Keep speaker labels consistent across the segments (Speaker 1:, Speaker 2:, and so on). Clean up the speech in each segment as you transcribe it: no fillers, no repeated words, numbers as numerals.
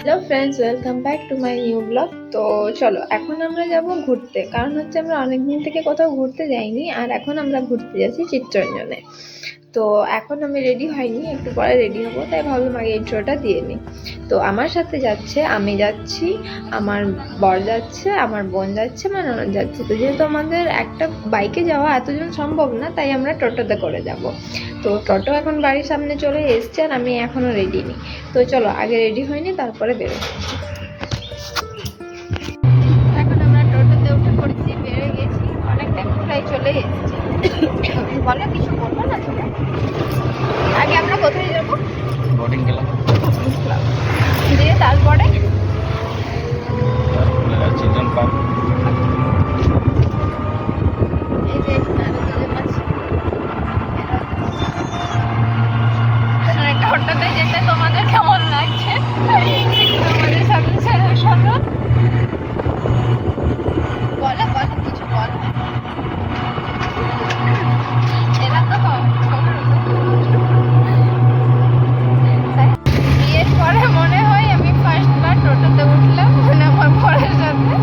Speaker 1: Hello friends, welcome back to my new blog. তো চলো এখন আমরা যাব ঘুরতে, কারণ হচ্ছে আমরা অনেকদিন থেকে কোথাও ঘুরতে যাইনি, আর এখন আমরা ঘুরতে যাচ্ছি চিত্তরঞ্জনে। তো এখন আমি রেডি হয়নি, একটু পরে রেডি হবো, তাই ভাবলাম আগে ইন্ট্রোটা দিয়ে নিই। তো আমার সাথে যাচ্ছে, আমি যাচ্ছি, আমার বর যাচ্ছে, আমার বোন যাচ্ছে, আমার ননদ যাচ্ছে। তো যেহেতু আমাদের একটা বাইকে যাওয়া এতজন সম্ভব না, তাই আমরা টোটোতে করে যাব। তো টোটো এখন বাড়ির সামনে চলে এসছে, আর আমি এখনো রেডি নি। তো চলো আগে রেডি হয়নি, তারপরে বেরো। এখন আমরা টোটোতে উঠে পড়েছি, বেরিয়ে গেছি, অনেকটা প্রায় চলে এসেছি। বলো, কিছু বলবো না তুমি? আগে আমরা কোথায় যাবো?
Speaker 2: বোর্ডিং ক্লাব,
Speaker 1: দিয়ে তারপরে
Speaker 2: চিলড্রেন পার্ক।
Speaker 1: এই যে এখানে আরো দুজন আছে। টোটোতে যেতে তোমাদের কেমন লাগছে? আমাদের সাথে ছেড়ে শোনো, বলো বলো, কিছু বলো। এরা তো বিয়ের পরে মনে হয় আমি ফার্স্টবার টোটোতে উঠলাম, মানে আমার বরের সাথে।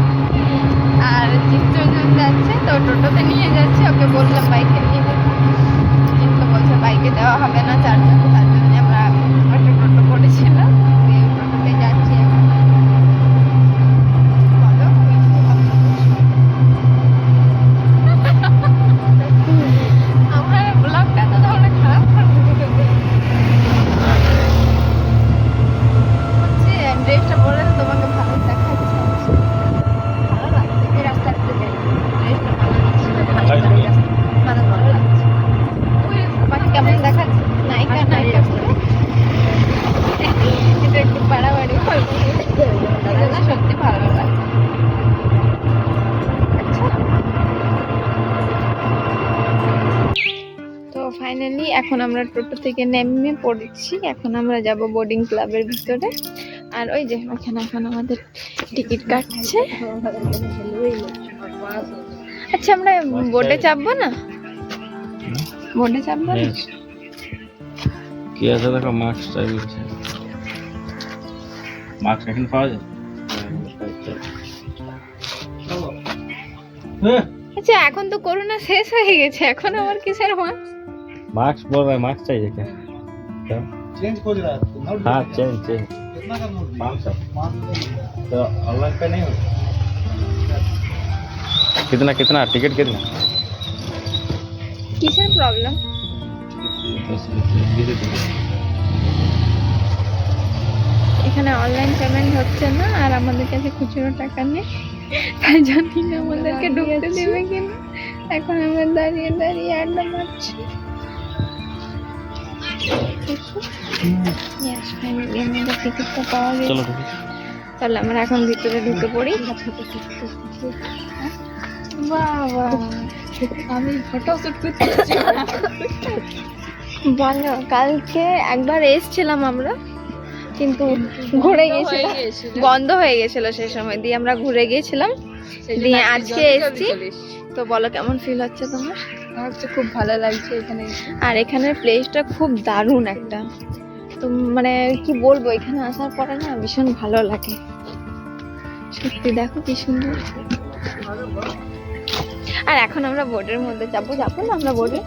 Speaker 1: আর চিত্তরঞ্জন যাচ্ছে, তো টোটোতে নিয়ে যাচ্ছে, ওকে বললাম বাইকে নিয়ে যেতে, কিন্তু বলছে বাইকে দেওয়া হবে না, চারজন। তার জন্য আমরা একটা টোটো করেছিলাম, টোটোতে যাচ্ছি এখন। বলো, আমার ব্লগটা তো তাহলে খারাপ করবে। ড্রেসটা পরে তোমাকে ভালো দেখাচ্ছে, ভালো লাগছে। এই রাস্তাতে ড্রেসটা ভালো লাগছে, মানে ভালো লাগছে। তোমাকে কেমন দেখাচ্ছে? নায়িকা নায়িকা এটা একটু বাড়াবাড়ি বলবো, না সত্যি ভালো লাগছে। তো ফাইনালি এখন আমরা টোটো থেকে নেমে পড়েছি, এখন আমরা যাব বোর্ডিং ক্লাবের ভিতরে। আর ওই যে ওখানে এখন আমাদের টিকিট কাটছে। আচ্ছা, আমরা বোর্ডে চাপবো না? বোর্ডে চাপবো না?
Speaker 2: কি আছে দেখো, মাস্ক চাই বলছে। মাস্ক এখন পাওয়া যায়?
Speaker 1: আচ্ছা, এখন তো করোনা শেষ হয়ে গেছে, এখন আবার কিসের মাস্ক?
Speaker 2: मार्क्स बोल रहा है, मार्क्स चाहिए क्या? क्या
Speaker 3: चेंज खोज रहा है तो नोट
Speaker 2: हाँ चेंज चेंज
Speaker 3: कितना का नोट
Speaker 2: 500
Speaker 3: 500
Speaker 2: तो ऑनलाइन पे नहीं हो? कितना कितना टिकट कितना?
Speaker 1: কিসের প্রবলেম? এখানে অনলাইন পেমেন্ট হচ্ছে না, আর আমাদের কাছে খুচরো টাকা নেই, তাই জানি না আমাদেরকে ঢুকতে দেবে কিনা। এখন আমরা দাঁড়িয়ে দাঁড়িয়ে আড্ডা মারছি। Yes, finally আমাদের টিকিটটা পাওয়া গেছে।
Speaker 2: चलो ठीक है।
Speaker 1: তাহলে আমরা এখন ভিতরে ঢুকে পড়ি। বাবা, আমি ফটো শুট করতেছি। বলো, কালকে একবার এসেছিলাম আমরা, কিন্তু ঘুরে গেছিলাম, বন্ধ হয়ে গেছিল সেই সময়, দিয়ে আমরা ঘুরে গিয়েছিলাম, দিয়ে আজকে এসেছি। তো বলো, কেমন ফিল হচ্ছে তোমার? আমার তো খুব ভালো লাগছে এখানে, আর এখানের প্লেসটা খুব দারুণ একটা। তো মানে কি বলবো, এখানে আসার পরে না ভীষণ ভালো লাগে সত্যি। দেখো কি সুন্দর। আর এখন আমরা বোর্ডের মধ্যে যাবো না আমরা বোর্ডে?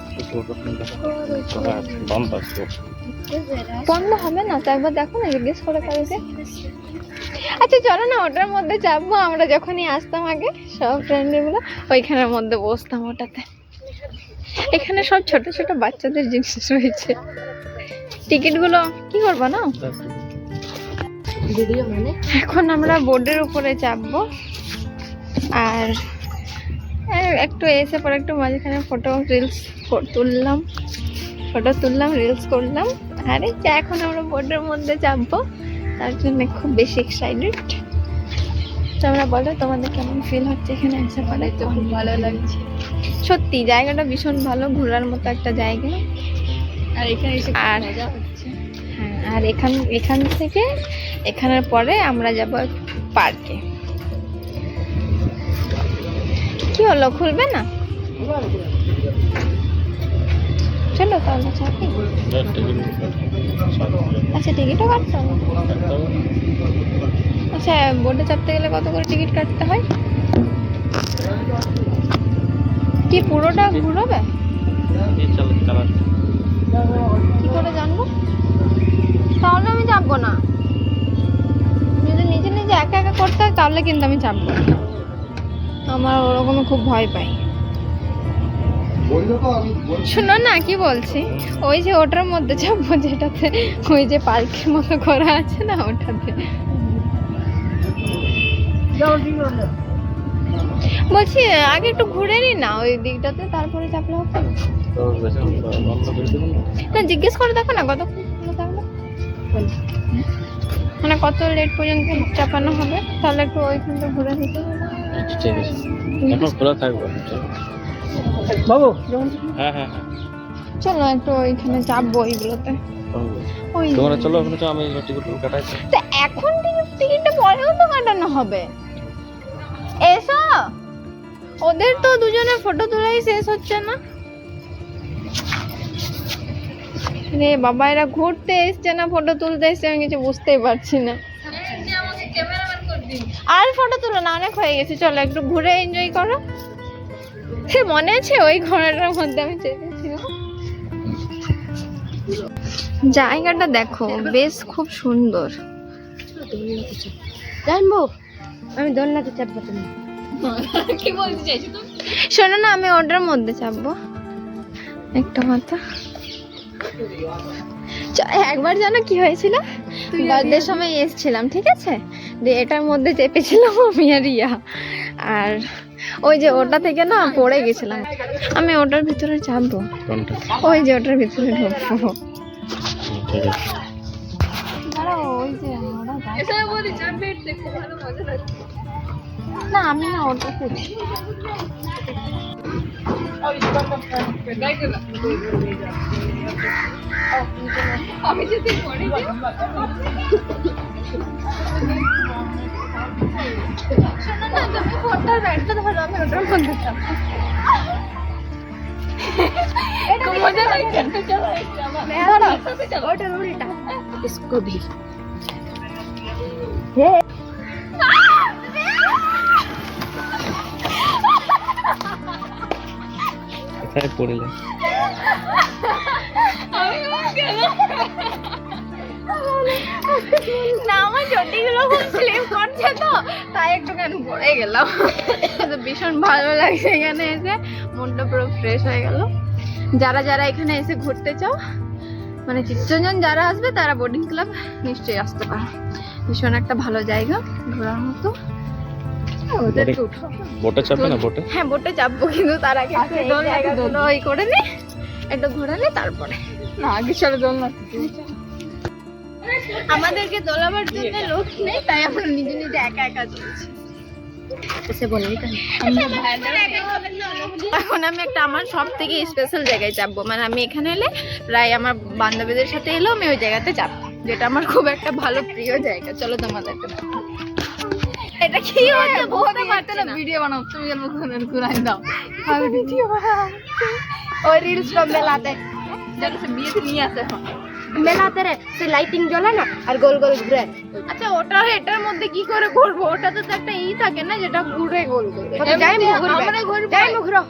Speaker 1: বন্ধ হবে না তো, একবার দেখো না, জিজ্ঞেস করে কালকে। আচ্ছা চলো না, ওটার মধ্যে যাবো। আমরা যখনই আসতাম আগে সব ফ্রেন্ডগুলো ওইখানের মধ্যে বসতাম, ওটাতে। এখানে সব ছোট ছোট বাচ্চাদের জিনিস রয়েছে। টিকিটগুলো কি করবো না? এখন আমরা বোর্ডের উপরে চাপবো, আর একটু এসে পরে একটু মাঝখানে ফটো তুললাম, রিলস করলাম। আর এই যে এখন আমরা বোর্ডের মধ্যে চাপবো, তার জন্য খুব বেশি এক্সাইটেড। তোমরা বলো, তোমাদের কেমন ফিল হচ্ছে এখানে এসে পরে? তো খুব ভালো লাগছে সত্যি, জায়গাটা ভীষণ ভালো, ঘোরার মতো একটা জায়গা। আর এখানে এসে মজা হচ্ছে। হ্যাঁ, আর এখান থেকে এখানের পরে আমরা যাব পার্কে। কি হলো, খুলবে না? চলো তাহলে চাপি। আচ্ছা, টিকিটও কাটতে হবে। আচ্ছা, বোটে চাপতে গেলে কত করে টিকিট কাটতে হয়? কি পুরোটা ঘুরবে? কি করে জানবো? তাহলে আমি চাপবো না। যদি নিজে নিজে একা একা করতে হয় তাহলে কিন্তু আমি চাপবো না। আমার ওরকম খুব ভয় পাই। শোনো না, কি বলছি, ওই যে ওটার মধ্যে চাপবো যেটাতে ওই যে পার্কের মতো করা আছে না, ওটাতে বলছি আগে একটু ঘুরে নি না ওই দিকটাতে, তারপরে চাপলে হবে না? জিজ্ঞেস করে দেখো না কতক্ষণ থাকবে, মানে কত লেট পর্যন্ত চাপানো হবে, তাহলে একটু ওইখানটা ঘুরে নিতে হবে।
Speaker 2: ঠিক আছে, এখন খোলা থাকবে।
Speaker 3: বাবু
Speaker 2: হ্যাঁ হ্যাঁ হ্যাঁ,
Speaker 1: চলো একটু ওইখানে চাপবো ওইগুলোতে। ওই
Speaker 2: তোমরা চলো ওখানে, তো আমি টিকিট কাটাইছি।
Speaker 1: তো এখন টিকিটটা পরেও তো কাটানো হবে। এসো, ওদের তো দুজনে ফটো তোলাই শেষ হচ্ছে না রে বাবা, এরা ঘুরতে এসছে না ফটো তুলতে এসছে, আমি কিছু বুঝতেই পারছি না। আর ফটো তুলো না, অনেক হয়ে গেছে, চলো একটু ঘুরে এনজয় করো। সে মনে আছে ওই ঘোড়াটার মধ্যে আমি চেপেছিলাম? জায়গাটা দেখো, বেশ খুব সুন্দর।
Speaker 4: জানবো আমি দোলনাতে চাপবো, তুমি
Speaker 1: কি বলতে চাইছো তুমি? শোনো না, আমি ওটার মধ্যে চাপবো একটা মাথা। একবার জানো কি হয়েছিল, বার্থডের সময় এসেছিলাম, ঠিক আছে, যে এটার মধ্যে চেপেছিলাম আমি আর রিয়া, আর ওই যে ওটা থেকে না পড়ে গেছিলাম। আমি ওটার ভিতরে চাপবো,
Speaker 2: কোনটা?
Speaker 1: ওই যে ওটার ভিতরে ঢুকবো।
Speaker 2: ঠিক আছে,
Speaker 1: দাঁড়াও, ওই যে না, আমি না ওটাতে আমি যদি পড়ে যাই, শোনো না, তুমি ফোনটা ব্যাগটা ধরো, আমি ওটার মধ্যে চাপবো। এটা মজা লাগছে, চলো
Speaker 4: ওটার উল্টা इसको भी
Speaker 2: কোথায় পড়লে?
Speaker 1: না, আমার চটিগুলো খুব স্লিপ করছে তো, তাই একটুখানি পড়ে গেলাম। কিন্তু ভীষণ ভালো লাগছে এখানে এসে, মনটা পুরো ফ্রেশ হয়ে গেল। যারা যারা এখানে এসে ঘুরতে চাও, মানে চিত্তরঞ্জন যারা আসবে তারা বোটিং ক্লাব নিশ্চয়ই আসতে পারো। ভীষণ একটা ভালো জায়গা ঘোরার মতো।
Speaker 2: বোটে চাপবে না? বোটে
Speaker 1: হ্যাঁ, বোটে চাপবো, কিন্তু তার আগে একটু এই জায়গাগুলো ওই করে নি, একটু ঘুরে নি, তারপরে না আগে চলে দোলনা। আমাদেরকে দোলাবার জন্য লোক নেই, তাই আমরা নিজে নিজে একা একা চলছি।
Speaker 4: ऐसे बोलने का
Speaker 1: এখন আমি একটা আমার সব থেকে স্পেশাল জায়গায় চাপবো, মানে আমি এখানে এলে প্রায় আমার বান্ধবীদের সাথে এলেও আমি ওই জায়গাতে চাপতাম, যেটা আমার খুব একটা ভালো প্রিয় জায়গা। চলো তোমাদেরকে দেখাই। এটা কি হচ্ছে, বলতে পারতে না। ভিডিও বানাও তুমি, যেন ঘুরাই দাও। আমি ভিডিও বানাও, ওই রিলস তো মেলাতে, যেন সে বিয়েতে নিয়ে আসে।
Speaker 4: মেলাতে রে সে লাইটিং জ্বলে না আর গোল গোল ঘুরে।
Speaker 1: আচ্ছা, ওটা এটার মধ্যে কি করে ঘুরবো? ওটাতে তো একটা থাকে না, যেটা ঘুরে গোল গোল।
Speaker 4: যাই মু ঘুরবে,
Speaker 1: আমরা ঘুরবো,
Speaker 4: যাই মু ঘুরো।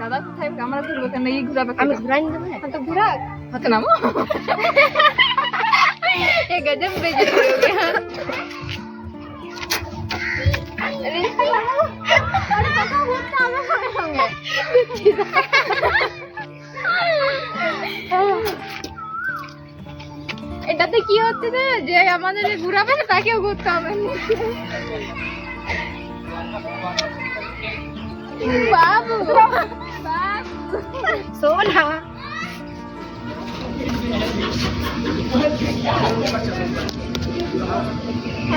Speaker 1: দাদা কোথায়? আমরা ঘুরবো কেন? এই ঘুরাবে,
Speaker 4: আমি ঘুরাই দেবো না।
Speaker 1: তো ঘুরা হাতে নামো। ये गजब बेइज्जती हो गया। এটাতে কি হচ্ছে না, যে আমাদের ঘুরাবে না তাকেও ঘুরতে হবে। বাবু
Speaker 4: সোনা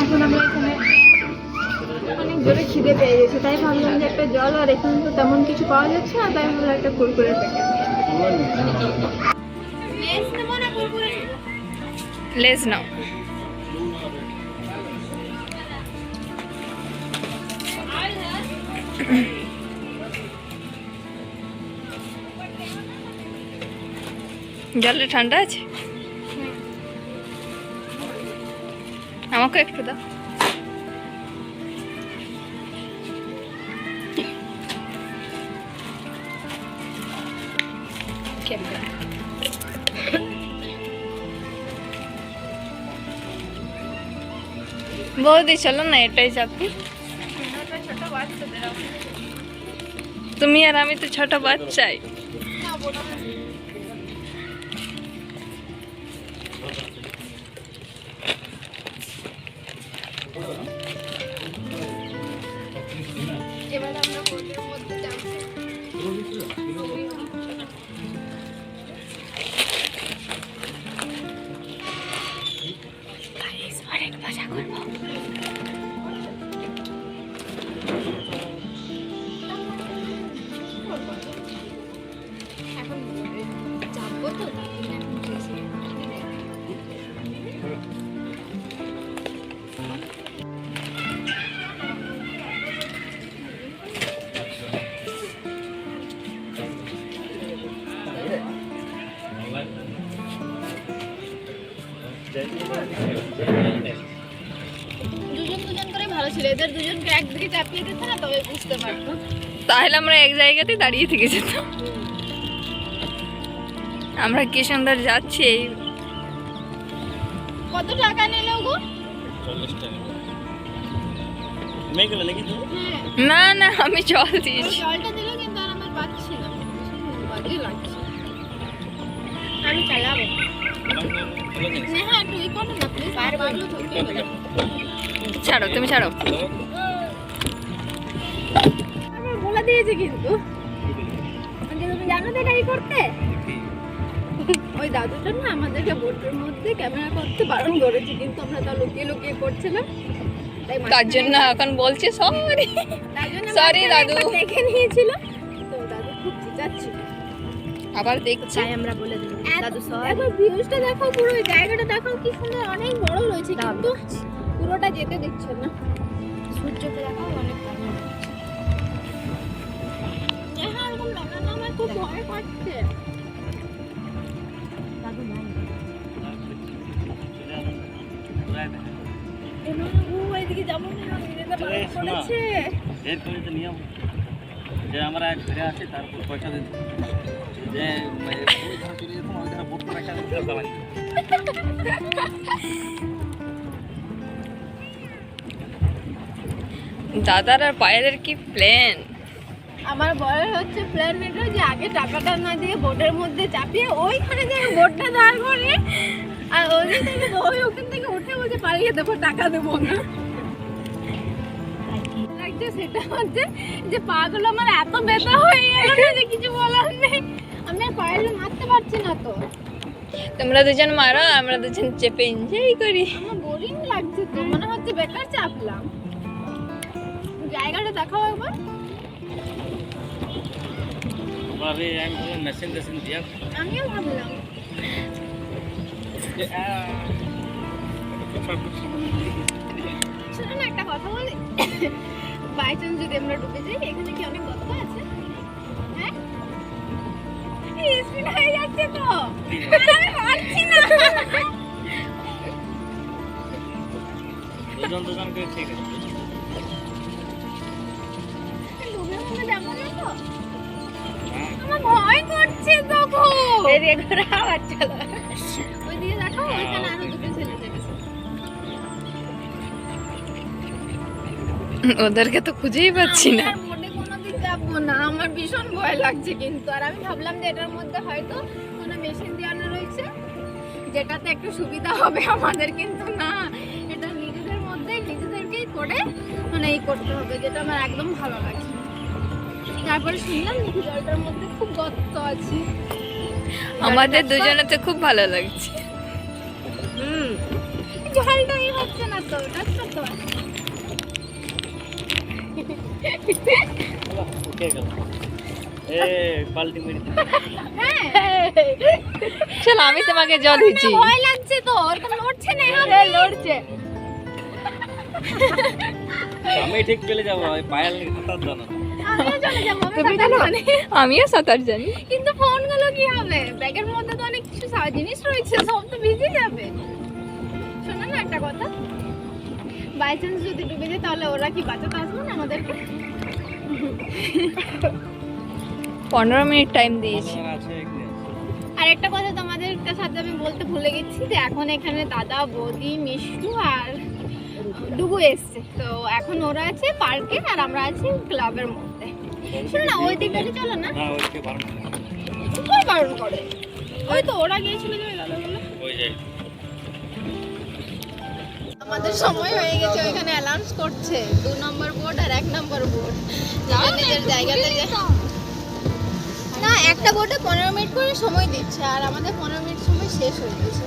Speaker 1: এখন আমরা এখানে অনেক জোরে খিদে পেয়ে গেছে, তাই ভাবলাম যে একটা জল, আর এখানে তো তেমন কিছু পাওয়া যাচ্ছে না, তাই ভাবলাম একটা কুরকুরের প্যাকেট। লেজ নাও। জলটা ঠান্ডা আছে, আমাকে একটু দাও। বৌদি চলো না এটাই চাপি। তুমি আর আমি তো ছোট বাচ্চাই। এবার আমরা বোটের মধ্যে যাব। অনেক মজা করবো। এখন যাবো তো দুজন দুজন করে ভালো ছিল, এদের দুজনকে একদিকে চাপিয়ে দিতে না তবে বুঝতে পারতো, তাহলে আমরা এক জায়গাতেই দাঁড়িয়ে থেকে যেতাম। আমরা কি সুন্দর যাচ্ছি। কত টাকা নিল গো?
Speaker 2: 40 টাকা মেয়ে গেলে নাকি তো?
Speaker 1: না না আমি জল দিয়েছি।
Speaker 4: জলটা দিল কিন্তু আর আমার পাচ্ছি না, বাজে লাগছে। আমি চালাবো নেহা, একটু ই করো না প্লিজ, পারবো না।
Speaker 1: ছাড়ো, তুমি ছাড়ো।
Speaker 4: আমি বলে দিয়েছি কিন্তু যে তুমি জানো তো এটা ই করতে। ওই দাদুটা না আমাদেরকে বোটের মধ্যে ক্যামেরা করতে বারণ করেছে, কিন্তু আমরা তা লুকিয়ে লুকিয়ে করছিলাম।
Speaker 1: তার জন্য এখন বলছে সরি
Speaker 4: সরি
Speaker 1: দাদু।
Speaker 4: দেখে নিয়েছিল তো দাদু খুব চিল্লাচ্ছিল,
Speaker 1: আবার দেখছি।
Speaker 4: তাই আমরা বলে দিলাম দাদু সরি। দেখো ভিউজটা দেখো, পুরো এই জায়গাটা দেখো কি সুন্দর, অনেক বড় রয়েছে কিন্তু পুরোটা যেতে দিচ্ছে না। সূর্যকে দেখো অনেক ভালো লাগছে। হ্যাঁ এরকম লাগানো আমার খুব ভয় পাচ্ছে। দাদু নাই এদিকে যাবো না, যেতে বলেছে।
Speaker 2: এরপরে তো নিয়ম যে আমরা ঘুরে আসি তারপর পয়সা দিতে, যে ওই ধারে চলে যেতাম, ওই ধারে বোট রাখা জ্বালাই।
Speaker 1: দাদার আর পায়েলের কি প্ল্যান।
Speaker 4: আমার বলার হচ্ছে প্ল্যান এটা যে আগে টাকাটা না দিয়ে বোটের মধ্যে চাপিয়ে ওইখানে যে বোটটা দাঁড় করে আর ওইখান থেকে ওই ওখান থেকে উঠে বলছে পালিয়ে দেবো, টাকা দেবো না। লাগছে সেটা হচ্ছে যে পাগুলো আমার এত ব্যথা হয়ে গেল না যে কিছু বলার নেই, আমি আর পায়েলে মারতে পারছি না তো।
Speaker 1: তোমরা দুজন মারো, আমরা দুজন চেপে এনজয় করি।
Speaker 4: আমার বোরিং লাগছে তো, মনে হচ্ছে বেকার চাপলাম। জায়গাটা দেখাও একবার।
Speaker 2: আরে আমি তো মেশিন টেশিন দিয়া
Speaker 4: আমিও ভাবলাম শোনো না একটা কথা বলি, বাই চান্স যদি আমরা ডুবে যাই, এখানে কি অনেক গর্ত আছে? হ্যাঁ স্পিড হয়ে যাচ্ছে তো, আর আমি পারছি না।
Speaker 2: দুজন দুজন করে ঠিক আছে।
Speaker 4: ডুবে মনে যাবো না তো, আমার ভয় করছে তখন। এদিকে ঘোরা আবার চলো, ওইদিকে দেখো ওইখানে আরো দুটো ছেলে দেখেছে।
Speaker 1: ওদেরকে তো খুঁজেই পাচ্ছি না।
Speaker 4: আমি আর বোটে কোনোদিন যাবো না, আমার ভীষণ ভয় লাগছে কিন্তু। আর আমি ভাবলাম যে এটার মধ্যে হয়তো কোনো মেশিন দেওয়ানো রয়েছে যেটাতে একটু সুবিধা হবে আমাদের, কিন্তু না, এটা নিজেদের মধ্যে নিজেদেরকেই করে মানে এই করতে হবে, যেটা আমার একদম ভালো লাগছে। তারপরে শুনলাম নাকি জলটার মধ্যে খুব গর্ত আছে।
Speaker 1: আমাদের দুজনে তো খুব ভালো লাগছে।
Speaker 4: জলটাই হচ্ছে না তো, টাচ করতে পারছি না।
Speaker 2: উঠে গেল এ পাল্টি মেরে দিল।
Speaker 1: চলো আমি তোমাকে জল দিচ্ছি।
Speaker 4: ভয় লাগছে তো, ওরকম লড়ছে না, লড়ছে।
Speaker 2: আমি ঠিক চলে যাবো, ওই পায়েল সাঁতার জানো না।
Speaker 4: আমিও চলে যাবো, আমি
Speaker 1: তুমি
Speaker 4: সাঁতার
Speaker 1: জানো?
Speaker 4: জানি।
Speaker 1: আমিও সাঁতার জানি।
Speaker 4: কিন্তু ফোনগুলো কি হবে? ব্যাগের মধ্যে তো অনেক কিছু জিনিস রয়েছে, সব তো ভিজে যাবে। শোনো না একটা কথা, বাই চান্স যদি ডুবে যায় তাহলে ওরা কি বাঁচাতে আসবে না আমাদেরকে?
Speaker 1: 15 মিনিট টাইম দিয়েছি।
Speaker 2: আমার আছে এখানে।
Speaker 4: আর একটা কথা তোমাদের সাথে আমি বলতে ভুলে গেছি যে এখন এখানে দাদা, বৌদি, মিশু আর ডুবু এসছে। তো এখন ওরা আছে পার্কে আর আমরা আছি ক্লাবের মধ্যে। শোনো না, ওই দিকটাতে চলো না।
Speaker 2: না ওইদিকে বারণ করে।
Speaker 4: কোথায় বারণ করে? ওই তো ওরা গিয়েছিল যে দাদাগুলো।
Speaker 2: ওই যে
Speaker 4: আমাদের সময় হয়ে গেছে, ওইখানে অ্যানাউন্স করছে 2 নম্বর বোর্ড আর 1 নম্বর বোর্ড। নিজের নিজের জায়গাতে না, একটা বোর্ডে 15 মিনিট করে সময় দিচ্ছে আর আমাদের 15 মিনিট সময় শেষ হয়ে গেছে।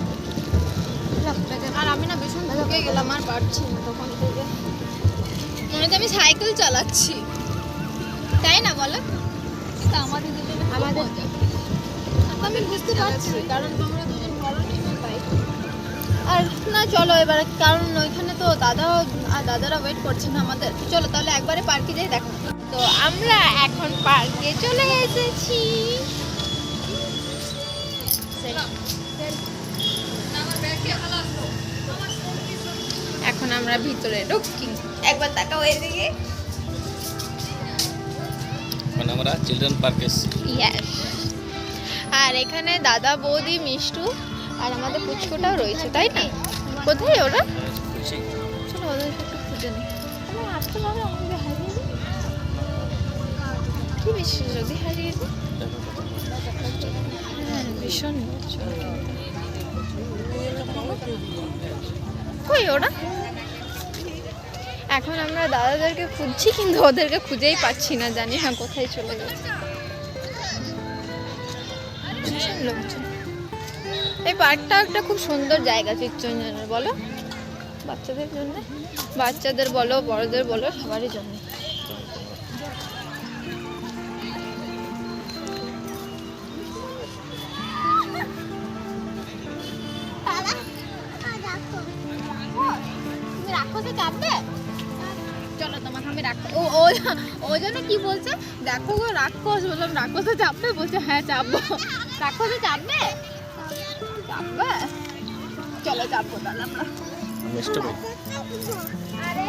Speaker 4: আর আমি না ভীষণ ঢুকে গেলাম, আর পারছি না তখন থেকে। মনে হচ্ছে আমি সাইকেল চালাচ্ছি, তাই না বলো? আমাদের দুজনে আমাদের আমি বুঝতে পারছি, কারণ তোমরা দুজন বড় টিমে তাই। আর না চলো এবারে, কারণ ওইখানে তো দাদারা ওয়েট করছে না আমাদের। চলো তাহলে একবারে পার্কে যাই দেখো। তো আমরা এখন পার্কে চলে এসেছি। এখন আমরা ভিতরে ঢুকি, একবার তাকাও এদিকে।
Speaker 2: এখন আমরা চিলড্রেন পার্কে এসেছি।
Speaker 4: ইয়েস, আর এখানে দাদা বৌদি মিষ্টু আর আমাদের পুচকুটাও রয়েছে, তাই না? কোথায় ওরা? চলো ওদেরকে একটু খুঁজে নিই। আমার হাতটা বাবা আমাকে হারিয়ে দিই। কি বিশ্বাস যদি হারিয়ে দিই? হ্যাঁ ভীষণ কই ওরা? এখন আমরা দাদাদেরকে খুঁজছি কিন্তু ওদেরকে খুঁজেই পাচ্ছি না, জানি না কোথায় চলে গেছে। ভীষণ লোকজন। এই পার্কটা একটা খুব সুন্দর জায়গা চিত্তরঞ্জনের, বলো বাচ্চাদের জন্য, বাচ্চাদের বলো বড়দের বলো সবারই জন্য। তুমি রাক্ষসে চাপবে? চলো তোমাকে আমি ও যেন কি বলছে, দেখো গো রাক্ষস। বললাম রাক্ষসে চাপবে? বলছে হ্যাঁ চাপবো। রাক্ষসে চাপবে? চাপবে? চলো চাপবো তাহলে আমরা। আরে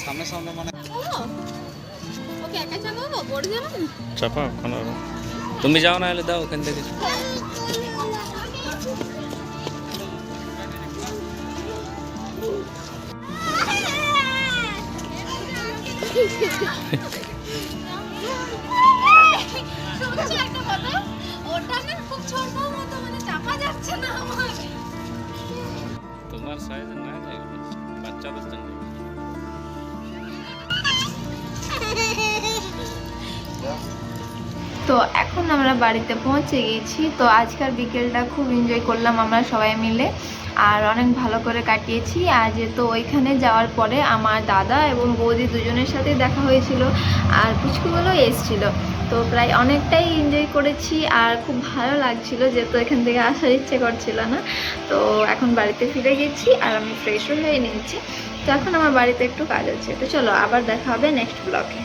Speaker 2: সামনে সামনে মানে
Speaker 4: ওকে একা চাপাবো, পড়ে যাবো না?
Speaker 2: চাপা ওখানে। তুমি যাও না, হলে দাও ওখান থেকে।
Speaker 4: শুনছি একটা কথা, ওটা না খুব ছোট মতো, মানে চাপা যাচ্ছে না আমার।
Speaker 2: তোমার সাইজে না যায়, বাচ্চাদের জন্য।
Speaker 1: তো এখন আমরা বাড়িতে পৌঁছে গেছি। তো আজকের বিকেলটা খুব এনজয় করলাম আমরা সবাই মিলে, আর অনেক ভালো করে কাটিয়েছি। আর যেহেতু ওইখানে যাওয়ার পরে আমার দাদা এবং বৌদি দুজনের সাথে দেখা হয়েছিল, আর পুচকুগুলো এসেছিলো। তো প্রায় অনেকটাই এনজয় করেছি আর খুব ভালো লাগছিল, যেহেতু এখান থেকে আসার ইচ্ছে করছিল না। তো এখন বাড়িতে ফিরে গেছি আর আমি ফ্রেশও হয়ে নিয়েছি। তো এখন আমার বাড়িতে একটু কাজ আছে। তো চলো আবার দেখা হবে নেক্সট ব্লগে।